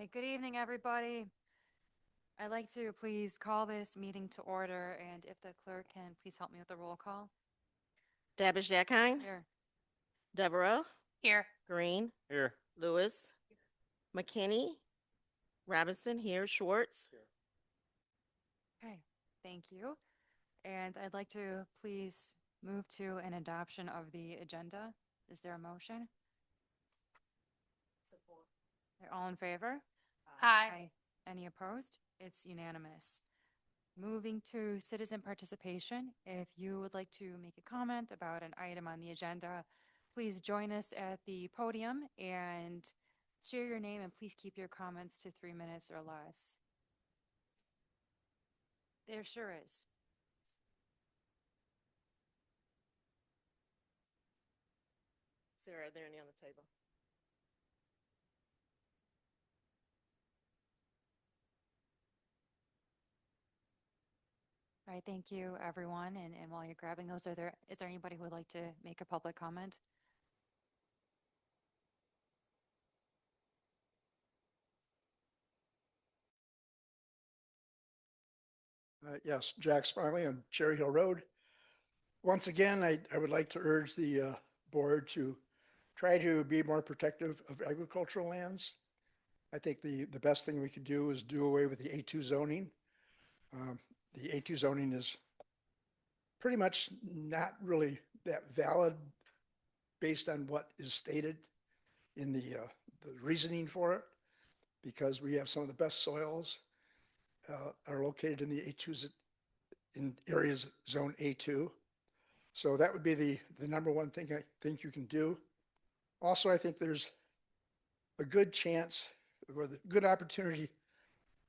right, good evening, everybody. I'd like to please call this meeting to order, and if the clerk can please help me with the roll call. Dabish Jackine, Here. Devereaux, Here. Green, Here. Lewis, McKinney, Robinson here, Schwartz. Okay, thank you. And I'd like to please move to an adoption of the agenda. Is there a motion? Support. They're all in favor? Aye. Any opposed? It's unanimous. Moving to citizen participation. If you would like to make a comment about an item on the agenda, please join us at the podium and share your name, and please keep your comments to 3 minutes or less. There sure is. Sarah, are there any on the table? All right, thank you, everyone. And while you're grabbing those, is there anybody who would like to make a public comment? Yes, Jack Smiley on Cherry Hill Road. Once again, I would like to urge the board to try to be more protective of agricultural lands. I think the best thing we could do is do away with the A2 zoning. The A2 zoning is pretty much not really that valid based on what is stated in the reasoning for it, because we have some of the best soils are located in the A2s in areas zone A2. So that would be the number one thing I think you can do. Also, I think there's a good chance or the good opportunity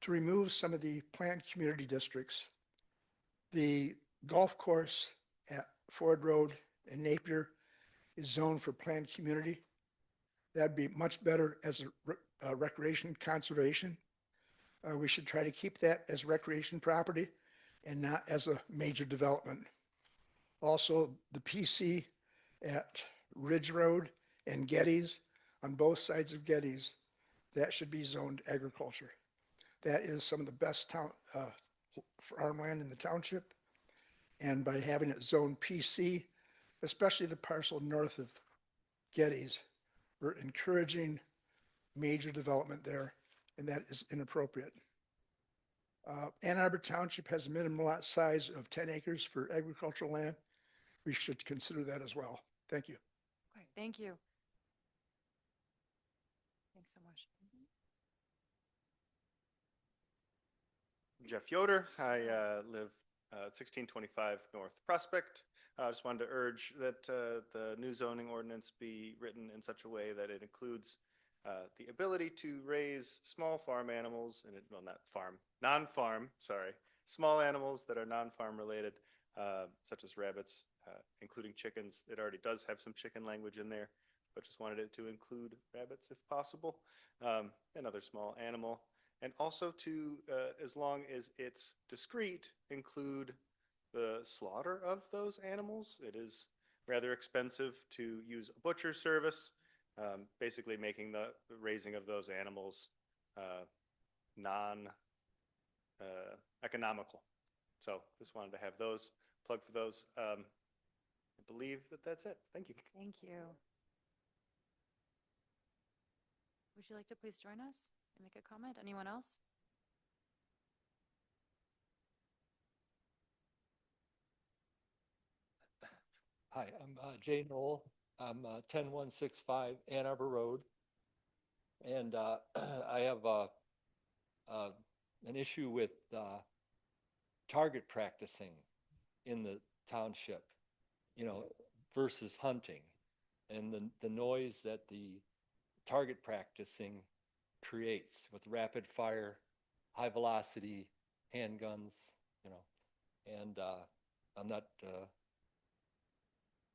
to remove some of the planned community districts. The golf course at Ford Road and Napier is zoned for planned community. That'd be much better as a recreation conservation. We should try to keep that as recreation property and not as a major development. Also, the PC at Ridge Road and Geddes, on both sides of Geddes, that should be zoned agriculture. That is some of the best farmland in the township. And by having it zoned PC, especially the parcel north of Geddes, we're encouraging major development there, and that is inappropriate. Ann Arbor Township has a minimum lot size of 10 acres for agricultural land. We should consider that as well. Thank you. Okay, thank you. Thanks so much. Jeff Yoder. I live 1625 North Prospect. I just wanted to urge that the new zoning ordinance be written in such a way that it includes the ability to raise small farm animals, and well, not farm, non-farm, sorry, small animals that are non-farm related, such as rabbits, including chickens. It already does have some chicken language in there, but just wanted it to include rabbits if possible, another small animal. And also to, as long as it's discreet, include the slaughter of those animals. It is rather expensive to use a butcher service, basically making the raising of those animals non-economical. So just wanted to have those, plug for those. I believe that's it. Thank you. Thank you. Would you like to please join us and make a comment? Anyone else? Hi, I'm Jay Knoll. I'm 10165 Ann Arbor Road. And I have an issue with target practicing in the township, versus hunting, and the noise that the target practicing creates with rapid fire, high velocity handguns, and I'm not,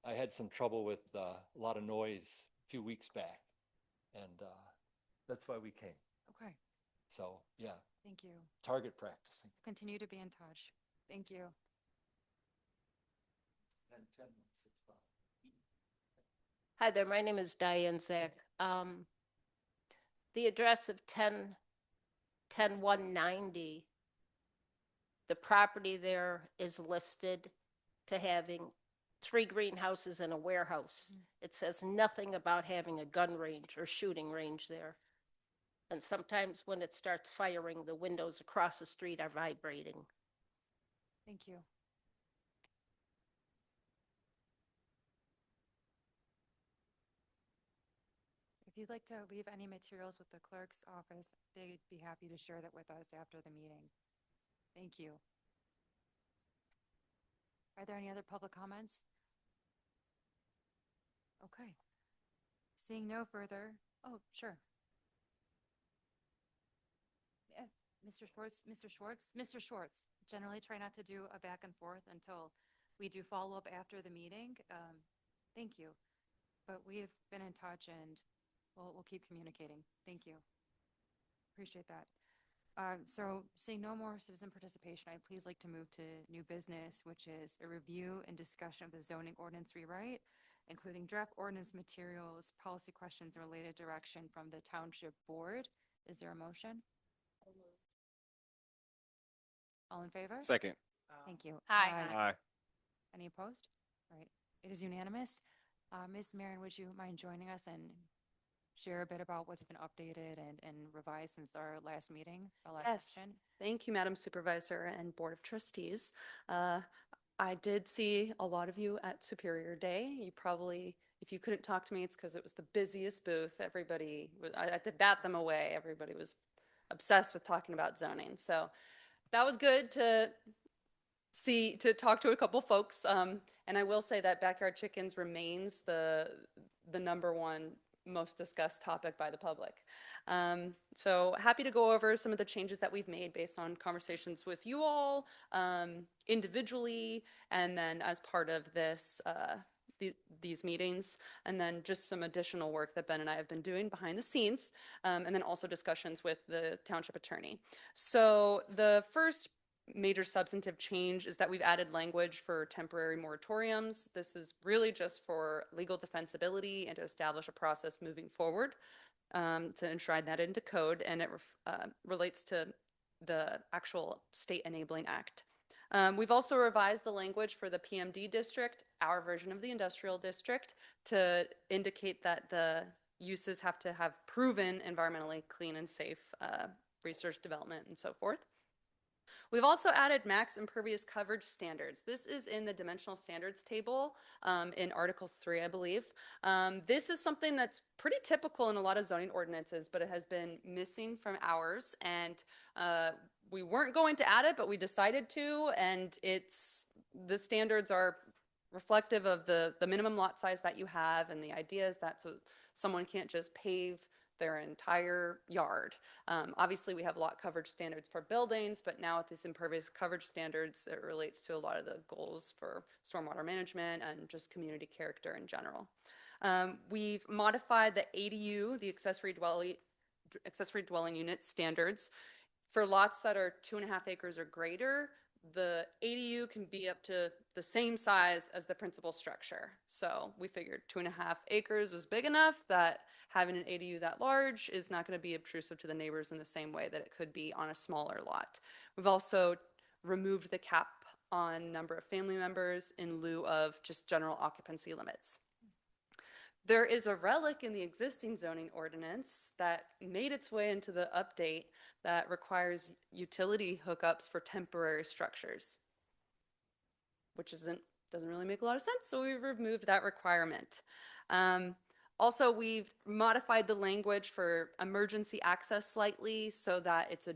I had some trouble with a lot of noise a few weeks back, and that's why we came. Okay, So, yeah, thank you. target practicing. Continue to be in touch. Thank you. And 10165. Hi there, my name is Diane Zach. The address of 10 10190, the property there is listed to having 3 greenhouses and a warehouse. It says nothing about having a gun range or shooting range there. And sometimes when it starts firing, the windows across the street are vibrating. Thank you. If you'd like to leave any materials with the clerk's office, they'd be happy to share that with us after the meeting. Thank you. Are there any other public comments? Okay. Seeing no further, oh, sure. Yeah, Mr. Schwartz, Mr. Schwartz, generally try not to do a back and forth until we do follow up after the meeting. Thank you. But we've been in touch and we'll keep communicating. Thank you. Appreciate that. So seeing no more citizen participation, I'd please like to move to new business, which is a review and discussion of the zoning ordinance rewrite, including draft ordinance materials, policy questions, and related direction from the township board. Is there a motion? All in favor? Second. Thank you. Aye. Any opposed? All right. It is unanimous. Ms. Marin, would you mind joining us and share a bit about what's been updated and revised since our last meeting, our last Yes. session? Thank you, Madam Supervisor and Board of Trustees. I did see a lot of you at Superior Day. You probably, if you couldn't talk to me, it's because it was the busiest booth. Everybody, I had to bat them away. Everybody was obsessed with talking about zoning. So that was good to talk to a couple folks. And I will say that backyard chickens remains the number one most discussed topic by the public. So happy to go over some of the changes that we've made based on conversations with you all individually, and then as part of this these meetings, and then just some additional work that Ben and I have been doing behind the scenes, and then also discussions with the township attorney. So the first major substantive change is that we've added language for temporary moratoriums. This is really just for legal defensibility and to establish a process moving forward to enshrine that into code, and it relates to the actual state enabling act. We've also revised the language for the PMD district, our version of the industrial district, to indicate that the uses have to have proven environmentally clean and safe research, development, and so forth. We've also added max impervious coverage standards. This is in the dimensional standards table in Article 3, I believe. This is something that's pretty typical in a lot of zoning ordinances, but it has been missing from ours, and we weren't going to add it, but we decided to, and the standards are reflective of the minimum lot size that you have, and the idea is that so someone can't just pave their entire yard. Obviously, we have lot coverage standards for buildings, but now with these impervious coverage standards, it relates to a lot of the goals for stormwater management and just community character in general. We've modified the ADU, the accessory dwelling unit standards. For lots that are 2.5 acres or greater, the ADU can be up to the same size as the principal structure. So we figured 2.5 acres was big enough that having an ADU that large is not going to be obtrusive to the neighbors in the same way that it could be on a smaller lot. We've also removed the cap on number of family members in lieu of just general occupancy limits. There is a relic in the existing zoning ordinance that made its way into the update that requires utility hookups for temporary structures, which doesn't really make a lot of sense, so we've removed that requirement. Also, we've modified the language for emergency access slightly so that it's a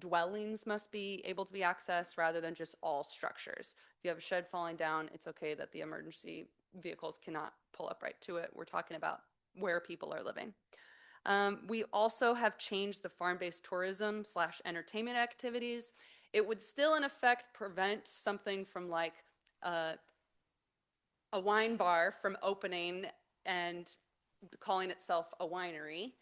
dwellings must be able to be accessed rather than just all structures. If you have a shed falling down, it's okay that the emergency vehicles cannot pull up right to it. We're talking about where people are living. We also have changed the farm-based tourism / entertainment activities. It would still in effect prevent something from like a wine bar from opening and calling itself a winery,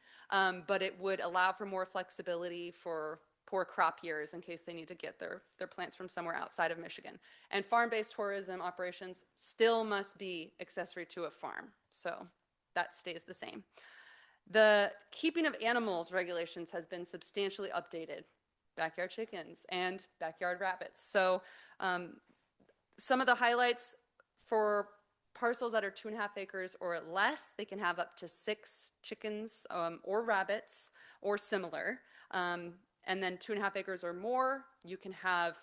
but it would allow for more flexibility for poor crop years in case they need to get their plants from somewhere outside of Michigan. And farm-based tourism operations still must be accessory to a farm, so that stays the same. The keeping of animals regulations has been substantially updated. Backyard chickens and backyard rabbits. So some of the highlights for parcels that are 2.5 acres or less, they can have up to 6 chickens or rabbits or similar. And then 2.5 acres or more, you can have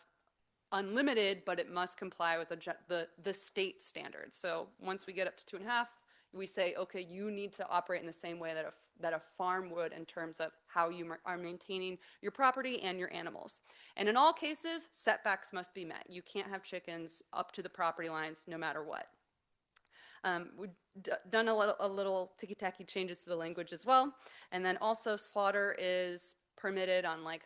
unlimited, but it must comply with the state standards. So once we get up to 2.5, we say, okay, you need to operate in the same way that a farm would in terms of how you are maintaining your property and your animals. And in all cases, setbacks must be met. You can't have chickens up to the property lines no matter what. We've done a little ticky-tacky changes to the language as well. And then also slaughter is permitted on like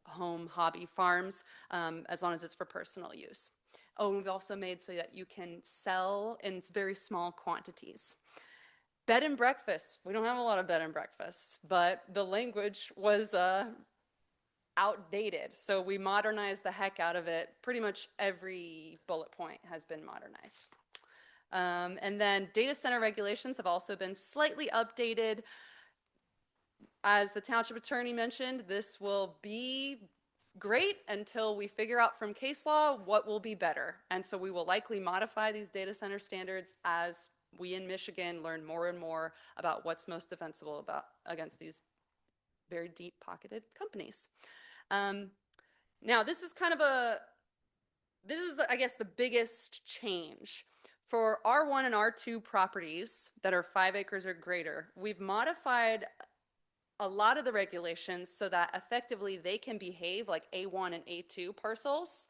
home hobby farms as long as it's for personal use. Oh, and we've also made so that you can sell in very small quantities. Bed and breakfast. We don't have a lot of bed and breakfasts, but the language was outdated. So we modernized the heck out of it. Pretty much every bullet point has been modernized. And then data center regulations have also been slightly updated. As the township attorney mentioned, this will be great until we figure out from case law what will be better. And so we will likely modify these data center standards as we in Michigan learn more and more about what's most defensible against these very deep-pocketed companies. Now, this is I guess, the biggest change. For R1 and R2 properties that are 5 acres or greater, we've modified a lot of the regulations so that effectively they can behave like A1 and A2 parcels,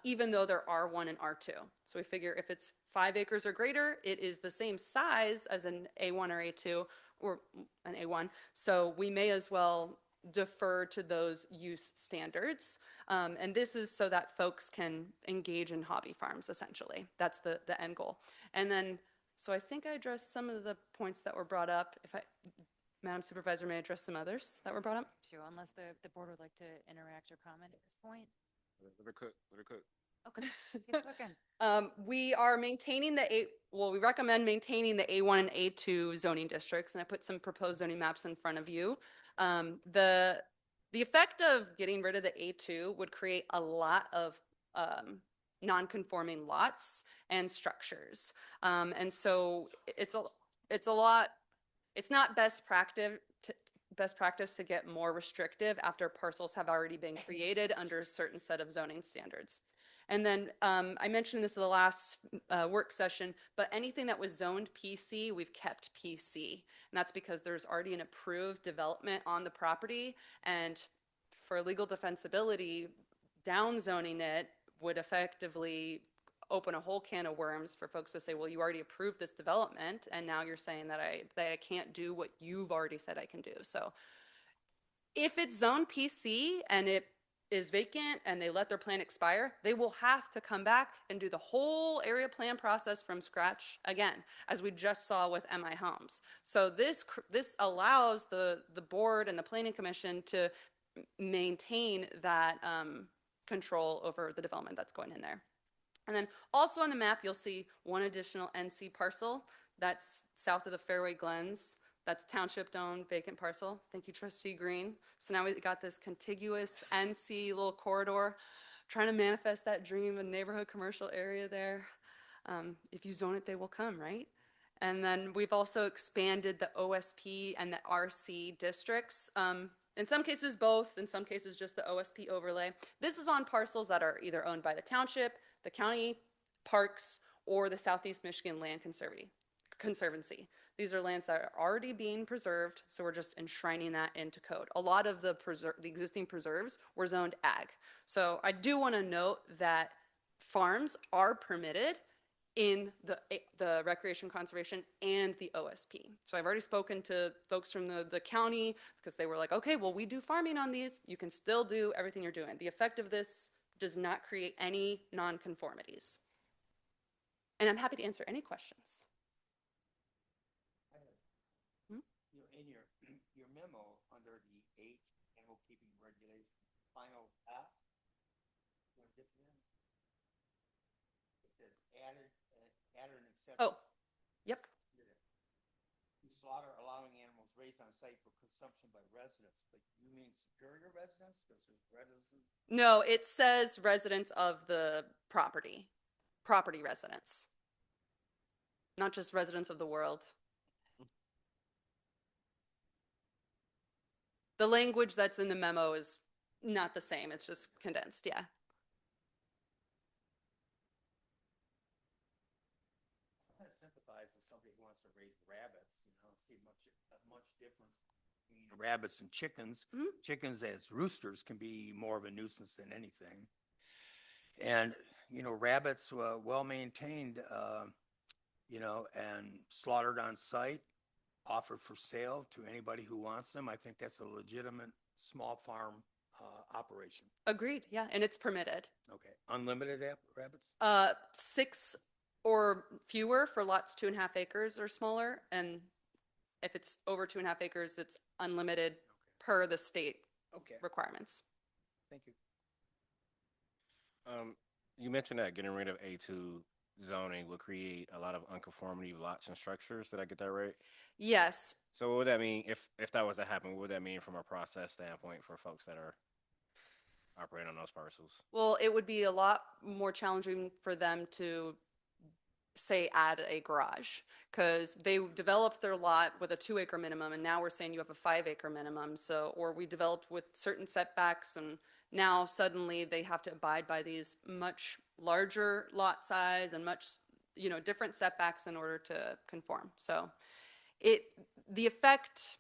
even though they're R1 and R2. So we figure if it's 5 acres or greater, it is the same size as an A1 or A2 or an A1. So we may as well defer to those use standards. And this is so that folks can engage in hobby farms, essentially. That's the end goal. And then, so I think I addressed some of the points that were brought up. Madam Supervisor may address some others that were brought up. Too, unless the board would like to interact or comment at this point. Let her cook. Okay, keep cooking. We are maintaining we recommend maintaining the A1 and A2 zoning districts, and I put some proposed zoning maps in front of you. The effect of getting rid of the A2 would create a lot of non-conforming lots and structures. And so it's not best practice to get more restrictive after parcels have already been created under a certain set of zoning standards. And then I mentioned this in the last work session, but anything that was zoned PC, we've kept PC. And that's because there's already an approved development on the property. And for legal defensibility, downzoning it would effectively open a whole can of worms for folks to say, well, you already approved this development, and now you're saying that I can't do what you've already said I can do. So if it's zoned PC and it is vacant and they let their plan expire, they will have to come back and do the whole area plan process from scratch again, as we just saw with MI Homes. So this allows the board and the planning commission to maintain that control over the development that's going in there. And then also on the map, you'll see one additional NC parcel that's south of the Fairway Glens. That's township-owned vacant parcel. Thank you, Trustee Green. So now we've got this contiguous NC little corridor, trying to manifest that dream of neighborhood commercial area there. If you zone it, they will come, right? And then we've also expanded the OSP and the RC districts. In some cases, both. In some cases, just the OSP overlay. This is on parcels that are either owned by the township, the county, parks, or the Southeast Michigan Land Conservancy. These are lands that are already being preserved, so we're just enshrining that into code. A lot of the existing preserves were zoned ag. So I do want to note that farms are permitted in the recreation conservation and the OSP. So I've already spoken to folks from the county because they were like, okay, well, we do farming on these. You can still do everything you're doing. The effect of this does not create any nonconformities. And I'm happy to answer any questions. In your memo under the 8 animal keeping regulation final act, it says added an exception. Oh, yep. To slaughter allowing animals raised raised on site for consumption by residents, but you mean Superior residents? Because there's residents. No, it says residents of the property residents. Not just residents of the world. The language that's in the memo is not the same, it's just condensed, yeah. I kind of sympathize with somebody who wants to raise rabbits, see much difference between rabbits and chickens. Mhm. Chickens as roosters can be more of a nuisance than anything. And, rabbits, well-maintained, and slaughtered on site, offered for sale to anybody who wants them. I think that's a legitimate small farm, operation. Agreed, yeah, and it's permitted. Okay. Unlimited rabbits? 6 or fewer for lots 2.5 acres or smaller, and if it's over 2.5 acres, it's unlimited per the state Okay. requirements. Thank you. You mentioned that getting rid of A2 zoning will create a lot of unconformity of lots and structures. Did I get that right? Yes, So what would that mean if that was to happen? What would that mean from a process standpoint for folks that are operating on those parcels? well, it would be a lot more challenging for them to say add a garage, because they developed their lot with a 2-acre minimum, and now we're saying you have a 5-acre minimum. So, or we developed with certain setbacks, and now suddenly they have to abide by these much larger lot size and much, different setbacks in order to conform. So the effect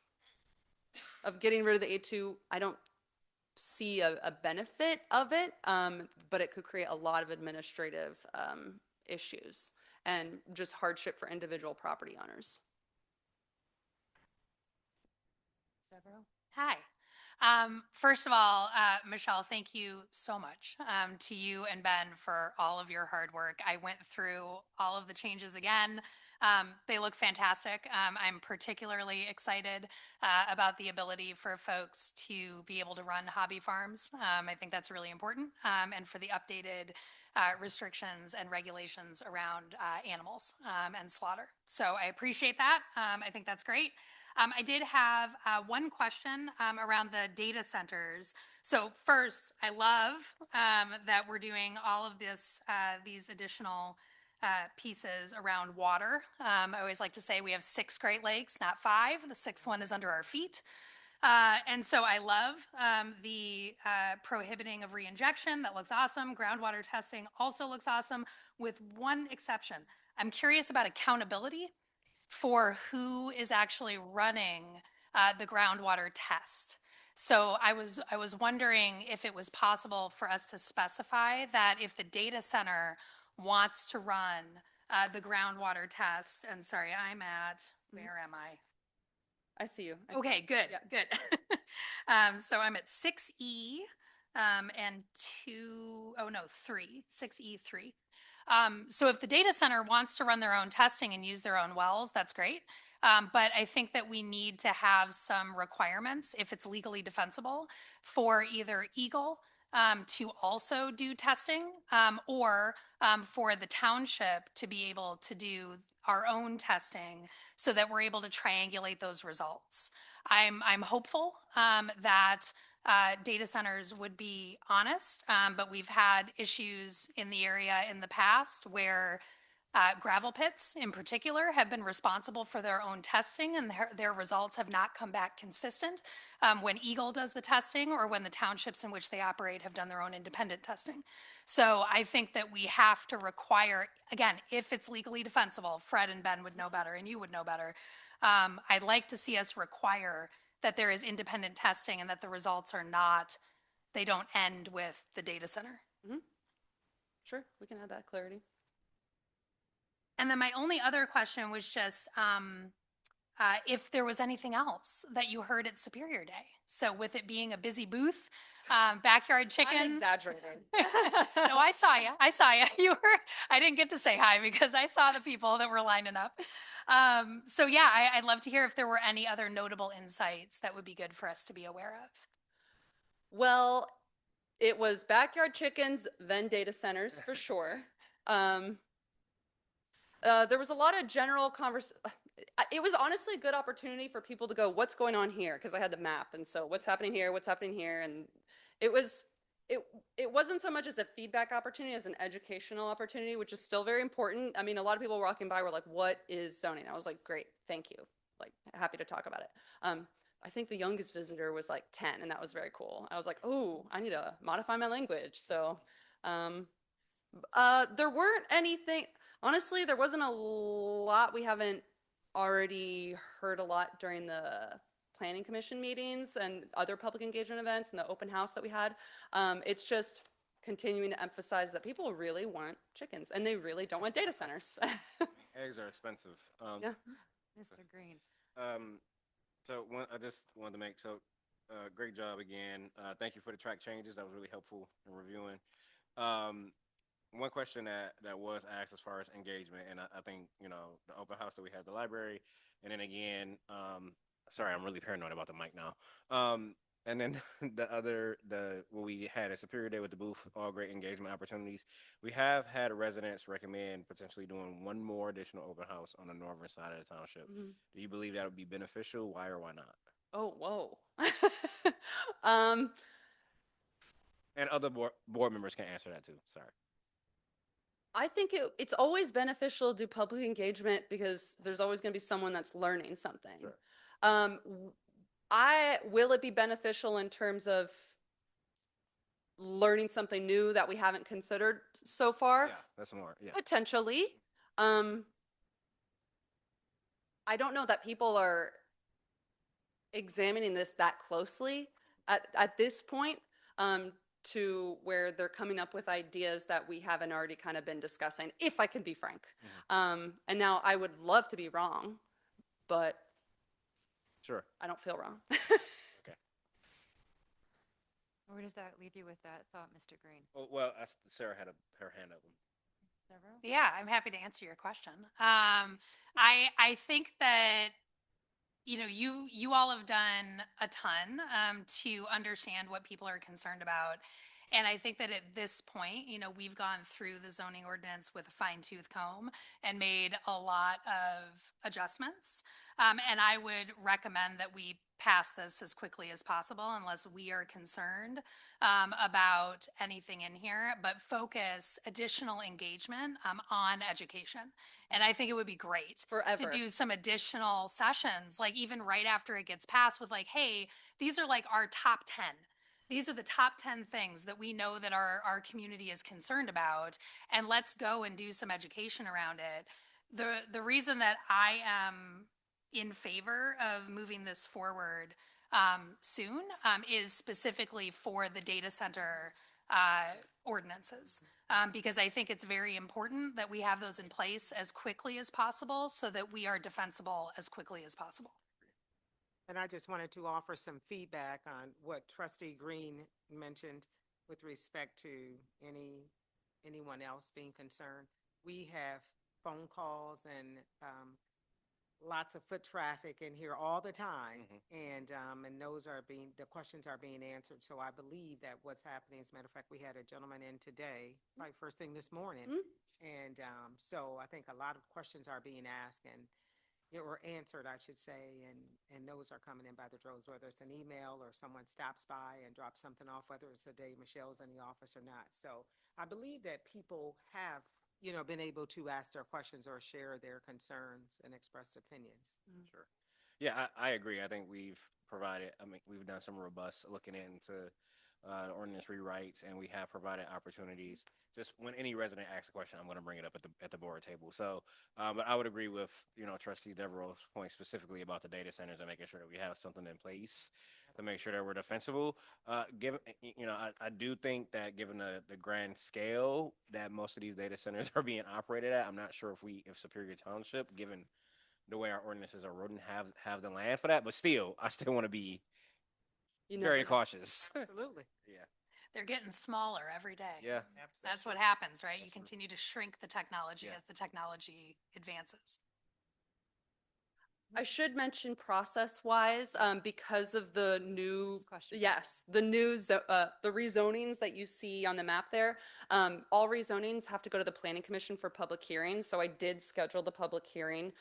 of getting rid of the A2, I don't see a benefit of it, but it could create a lot of administrative issues and just hardship for individual property owners. Deborah? Hi. First of all, Michelle, thank you so much to you and Ben for all of your hard work. I went through all of the changes again. They look fantastic. I'm particularly excited about the ability for folks to be able to run hobby farms. I think that's really important, and for the updated restrictions and regulations around animals and slaughter. So I appreciate that. I think that's great. I did have one question around the data centers. So first, I love that we're doing all of these additional pieces around water. I always like to say we have 6 Great Lakes, not 5. The 6th one is under our feet. And so I love the prohibiting of reinjection. That looks awesome. Groundwater testing also looks awesome, with one exception. I'm curious about accountability for who is actually running the groundwater test. So I was wondering if it was possible for us to specify that if the data center wants to run the groundwater test, and sorry, where am I? I see you. I see Okay, you. good, Yeah. good. So I'm at 6E and 3, 6E3. So if the data center wants to run their own testing and use their own wells, that's great. But I think that we need to have some requirements, if it's legally defensible, for either Eagle to also do testing, or for the township to be able to do our own testing so that we're able to triangulate those results. I'm hopeful that data centers would be honest, but we've had issues in the area in the past where gravel pits in particular have been responsible for their own testing, and their results have not come back consistent when Eagle does the testing or when the townships in which they operate have done their own independent testing. So I think that we have to require, again, if it's legally defensible, Fred and Ben would know better and you would know better. I'd like to see us require that there is independent testing and that the results they don't end with the data center. Sure, we can add that clarity. And then my only other question was just if there was anything else that you heard at Superior Day. So with it being a busy booth, backyard chickens. I'm exaggerating. No, I saw you. I didn't get to say hi because I saw the people that were lining up. So yeah, I'd love to hear if there were any other notable insights that would be good for us to be aware of. Well, it was backyard chickens, then data centers for sure. There was a lot of general it was honestly a good opportunity for people to go, what's going on here? Because I had the map. And so what's happening here, what's happening here. And it was, it wasn't so much as a feedback opportunity as an educational opportunity, which is still very important. I mean, a lot of people walking by were like, what is zoning? I was like, great, thank you. Like, happy to talk about it. I think the youngest visitor was like 10, and that was very cool. I was like, oh, I need to modify my language. So, there weren't anything, honestly, there wasn't a lot we haven't already heard a lot during the planning commission meetings and other public engagement events and the open house that we had. It's just continuing to emphasize that people really want chickens and they really don't want data centers. Eggs are expensive. Yeah. Mr. Green. So I just wanted to make, great job again. Thank you for the track changes. That was really helpful in reviewing. One question that was asked as far as engagement, and I think, the open house that we had at the library, and then again, sorry, I'm really paranoid about the mic now. And then what we had at Superior Day with the booth, all great engagement opportunities. We have had residents recommend potentially doing one more additional open house on the northern side of the township. Mhm. Do you believe that would be beneficial? Why or why not? Oh, whoa. And other board members can answer that too. Sorry. I think it's always beneficial to do public engagement because there's always going to be someone that's learning something. Sure. Will it be beneficial in terms of learning something new that we haven't considered so far? Yeah, that's more. Yeah. Potentially. I don't know that people are examining this that closely at this point. To where they're coming up with ideas that we haven't already kind of been discussing, if I can be frank. And now I would love to be wrong, but Sure. I don't feel wrong. Okay. Where does that leave you with that thought, Mr. Green? Well, Sarah had her hand up. Deborah? Yeah, I'm happy to answer your question. I think that you all have done a ton to understand what people are concerned about. And I think that at this point, we've gone through the zoning ordinance with a fine-tooth comb and made a lot of adjustments. And I would recommend that we pass this as quickly as possible unless we are concerned about anything in here, but focus additional engagement on education. And I think it would be great Forever. to do some additional sessions, like even right after it gets passed with like, hey, these are like our top 10. These are the top 10 things that we know that our community is concerned about, and let's go and do some education around it. The reason that I am in favor of moving this forward soon is specifically for the data center ordinances, because I think it's very important that we have those in place as quickly as possible so that we are defensible as quickly as possible. And I just wanted to offer some feedback on what Trustee Green mentioned with respect to anyone else being concerned. We have phone calls and lots of foot traffic in here all the time, and the questions are being answered. So I believe that what's happening, as a matter of fact, we had a gentleman in today, like first thing this morning, and so I think a lot of questions are being asked or answered, I should say, and those are coming in by the droves, whether it's an email or someone stops by and drops something off, whether it's a day Michelle's in the office or not. So I believe that people have, been able to ask their questions or share their concerns and express opinions. Sure. Yeah, I agree. I think we've done some robust looking into ordinance rewrites, and we have provided opportunities. Just when any resident asks a question, I'm going to bring it up at the board table. So, but I would agree with Trustee Devereaux's point specifically about the data centers and making sure that we have something in place to make sure that we're defensible. Given I do think that given the grand scale that most of these data centers are being operated at, I'm not sure if Superior Township, given the way our ordinances are written, have the land for that. But still, I still want to be very cautious. Absolutely. Yeah. They're getting smaller every day. Yeah. That's what happens, right? You That's true. continue to shrink the technology Yeah. as the technology advances. I should mention process-wise, because of the new, This question. yes, the new, the rezonings that you see on the map there, all rezonings have to go to the planning commission for public hearings. So I did schedule the public hearing,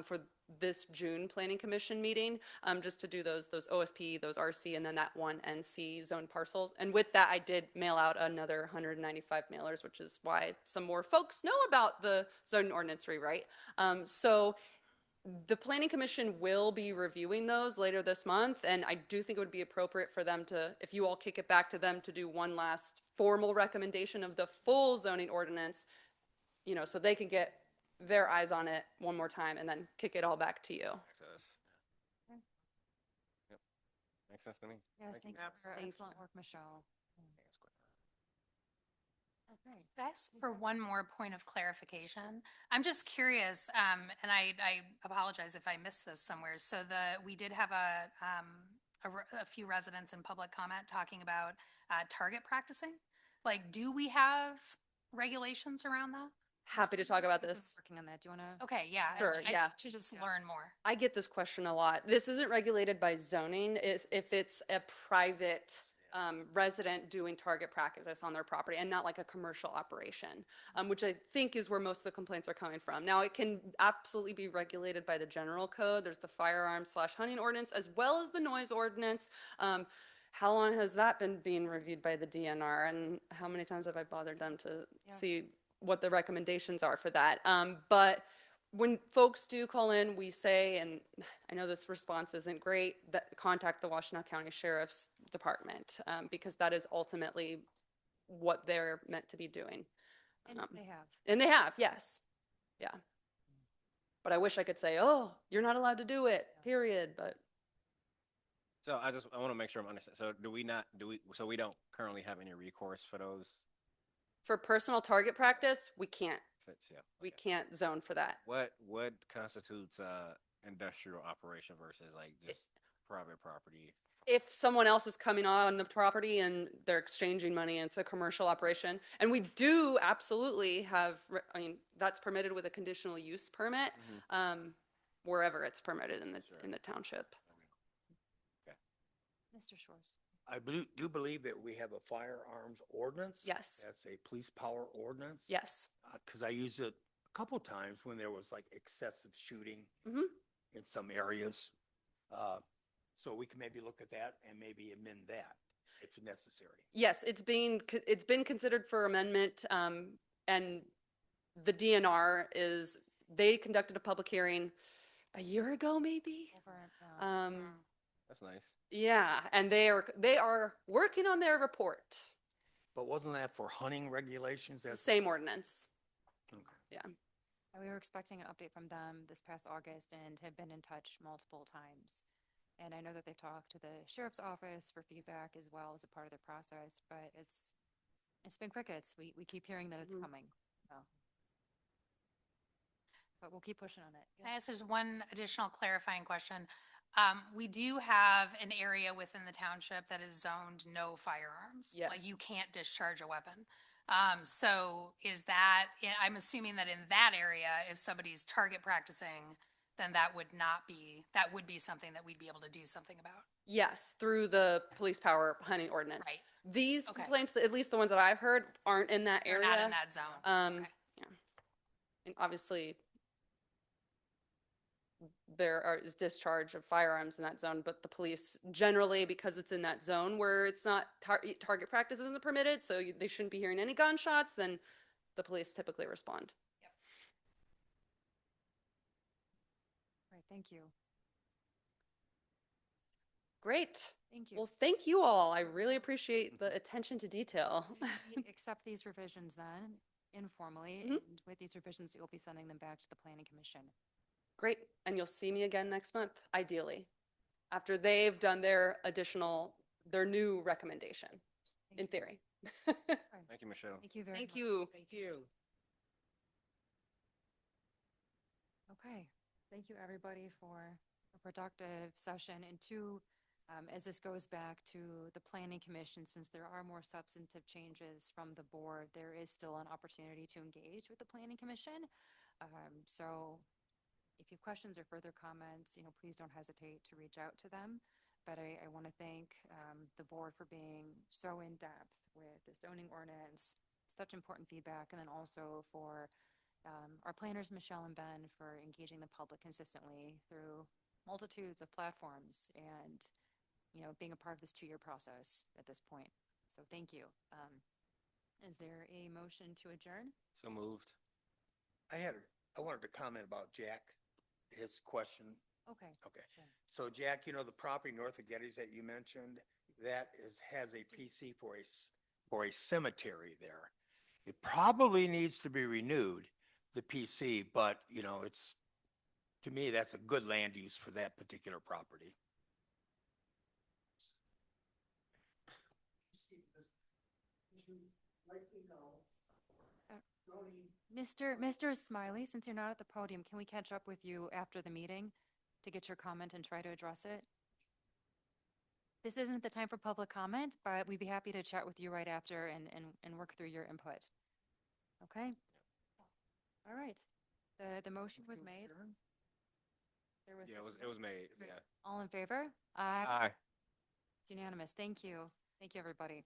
for this June planning commission meeting, just to do those OSP, those RC, and then that one NC zone parcels. And with that, I did mail out another 195 mailers, which is why some more folks know about the zoning ordinance rewrite. So the planning commission will be reviewing those later this month, and I do think it would be appropriate for them to, if you all kick it back to them, to do one last formal recommendation of the full zoning ordinance, you know, so they can get their eyes on it one more time and then kick it all back to you. Back to us. Okay. Yep. Makes sense to me. Yes, thank you for Absolutely. excellent work, Michelle. Okay. Could I ask for one more point of clarification? I'm just curious, and I apologize if I missed this somewhere. So we did have a few residents in public comment talking about target practicing. Like, do we have regulations around that? Happy to talk about We've been this. Working on that. Do you want to? Okay, yeah. Sure, yeah. To just learn more. I get this question a lot. This isn't regulated by zoning. Is if it's a private resident doing target practice on their property and not like a commercial operation, which I think is where most of the complaints are coming from. Now, it can absolutely be regulated by the general code. There's the firearms/hunting ordinance as well as the noise ordinance. How long has that been being reviewed by the DNR, and how many times have I bothered them to Yeah. see what the recommendations are for that? But when folks do call in, we say, and I know this response isn't great, that contact the Washtenaw County Sheriff's Department, because that is ultimately what they're meant to be doing. And they have. And they have, yes. Yeah. But I wish I could say, oh, you're not allowed to do it, period, but So I want to make sure I'm understanding. So so we don't currently have any recourse for those for personal target practice, we can't. fits? Yeah. We okay. can't zone for that. What constitutes industrial operation versus like just private property? If someone else is coming on the property and they're exchanging money, and it's a commercial operation. And we do absolutely have, I mean, that's permitted with a conditional use permit, wherever it's permitted in the township. Mr. Shores. I do believe that we have a firearms ordinance. Yes. That's a police power ordinance. Yes. Because I used it a couple times when there was like excessive shooting Mhm. in some areas. So we can maybe look at that and maybe amend that if necessary. Yes, it's been considered for amendment, and the DNR they conducted a public hearing a year ago, maybe? That's nice. Yeah, and they are working on their report. But wasn't that for hunting regulations? The That's same ordinance. okay. Yeah. We were expecting an update from them this past August and have been in touch multiple times. And I know that they've talked to the sheriff's office for feedback as well as a part of the process, but it's been crickets. We keep hearing that it's coming. So. But we'll keep pushing on it. Can I ask there's one additional clarifying question? We do have an area within the township that is zoned no firearms. Yes. Like you can't discharge a weapon. So I'm assuming that in that area, if somebody's target practicing, then that would be something that we'd be able to do something about. Yes, through the police power hunting ordinance. Right. These Okay. complaints, at least the ones that I've heard, aren't in that They're area. not in that zone. Okay. Yeah. And obviously, is discharge of firearms in that zone, but the police generally, because it's in that zone where it's not target practice isn't permitted, so they shouldn't be hearing any gunshots, then the police typically respond. Right, thank you. Great. Thank you. Well, thank you all. I really appreciate the attention to detail. We accept these revisions then informally, Mhm. and with these revisions, you'll be sending them back to the planning commission. Great. And you'll see me again next month, ideally, after they've done their new recommendation, Thank in you. theory. Thank you, Michelle. Thank you very much. Thank you. Thank you. Okay, thank you everybody for a productive session. And as this goes back to the planning commission, since there are more substantive changes from the board, there is still an opportunity to engage with the planning commission. So if you have questions or further comments, please don't hesitate to reach out to them. But I want to thank the board for being so in-depth with the zoning ordinance, such important feedback, and then also for our planners, Michelle and Ben, for engaging the public consistently through multitudes of platforms and, being a part of this 2-year process at this point. So thank you. Is there a motion to adjourn? So moved. I wanted to comment about Jack, his question. Okay. Okay. Sure. So Jack, the property north of Getty's that you mentioned, has a PC for a cemetery there. It probably needs to be renewed, the PC, but to me, that's a good land use for that particular property. Mr. Smiley, since you're not at the podium, can we catch up with you after the meeting to get your comment and try to address it? This isn't the time for public comment, but we'd be happy to chat with you right after and work through your input. Okay? All right. The motion was made. There was- Yeah, it was made, yeah. All in favor? Aye. It's unanimous. Thank you. Thank you, everybody.